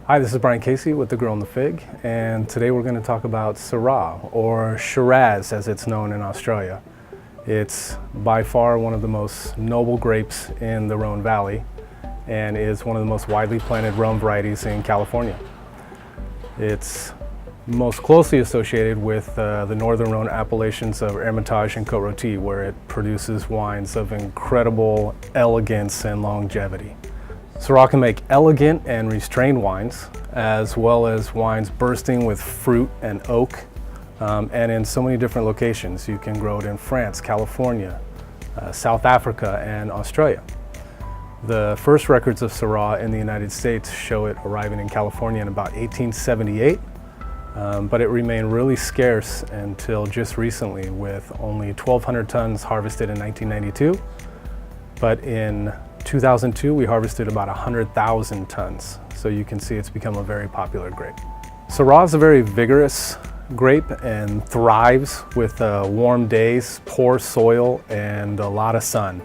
Hi, this is Brian Casey with The Girl and the Fig, and today we're going to talk about Syrah, or Shiraz as it's known in Australia. It's by far one of the most noble grapes in the Rhone Valley and is one of the most widely planted Rhone varieties in California. It's most closely associated with the northern Rhone appellations of Hermitage and Côte-Rôtie, where it produces wines of incredible elegance and longevity. Syrah can make elegant and restrained wines, as well as wines bursting with fruit and oak, and in so many different locations. You can grow it in France, California, South Africa, and Australia. The first records of Syrah in the United States show it arriving in California in about 1878, but it remained really scarce until just recently, with only 1,200 tons harvested in 1992. But in 2002, we harvested about 100,000 tons. So you can see it's become a very popular grape. Syrah is a very vigorous grape and thrives with warm days, poor soil, and a lot of sun.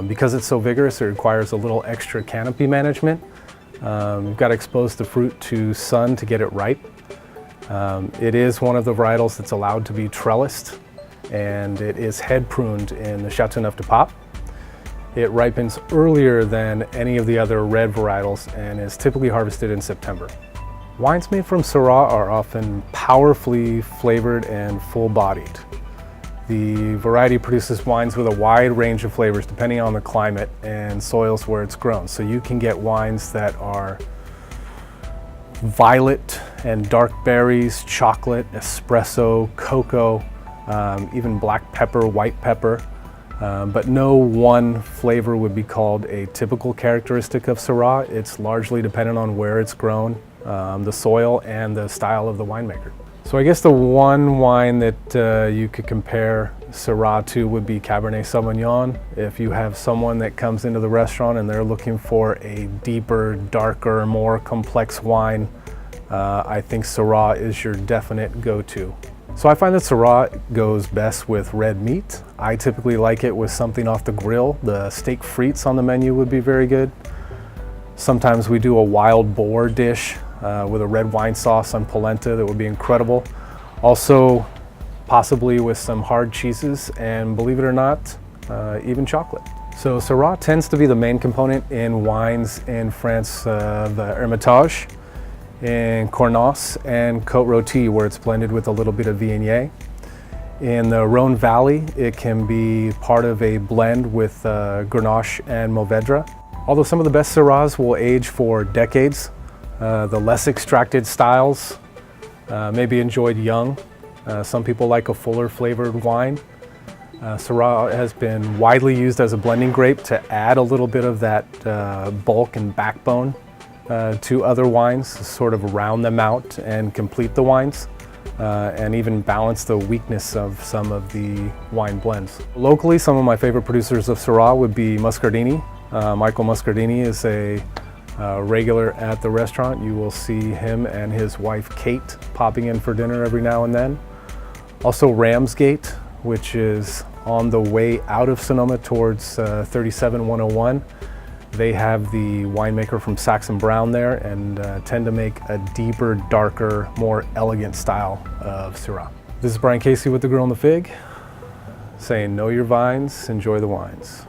Because it's so vigorous, it requires a little extra canopy management. You've got to expose the fruit to sun to get it ripe. It is one of the varietals that's allowed to be trellised, and it is head pruned in the Châteauneuf-du-Pape. It ripens earlier than any of the other red varietals and is typically harvested in September. Wines made from Syrah are often powerfully flavored and full-bodied. The variety produces wines with a wide range of flavors depending on the climate and soils where it's grown. So you can get wines that are violet and dark berries, chocolate, espresso, cocoa, even black pepper, white pepper. But no one flavor would be called a typical characteristic of Syrah. It's largely dependent on where it's grown, the soil, and the style of the winemaker. So I guess the one wine that you could compare Syrah to would be Cabernet Sauvignon. If you have someone that comes into the restaurant and they're looking for a deeper, darker, more complex wine, I think Syrah is your definite go-to. So I find that Syrah goes best with red meat. I typically like it with something off the grill. The steak frites on the menu would be very good. Sometimes we do a wild boar dish with a red wine sauce on polenta that would be incredible. Also, possibly with some hard cheeses and, believe it or not, even chocolate. So Syrah tends to be the main component in wines in France, the Hermitage, in Cornas and Côte-Rôtie, where it's blended with a little bit of Viognier. In the Rhone Valley, it can be part of a blend with Grenache and Mourvedre. Although some of the best Syrahs will age for decades, the less extracted styles may be enjoyed young. Some people like a fuller flavored wine. Syrah has been widely used as a blending grape to add a little bit of that bulk and backbone to other wines, sort of round them out and complete the wines, and even balance the weakness of some of the wine blends. Locally, some of my favorite producers of Syrah would be Muscardini. Michael Muscardini is a regular at the restaurant. You will see him and his wife Kate popping in for dinner every now and then. Also Ramsgate, which is on the way out of Sonoma towards 37101. They have the winemaker from Saxon Brown there and tend to make a deeper, darker, more elegant style of Syrah. This is Brian Casey with The Girl and the Fig, saying know your vines, enjoy the wines.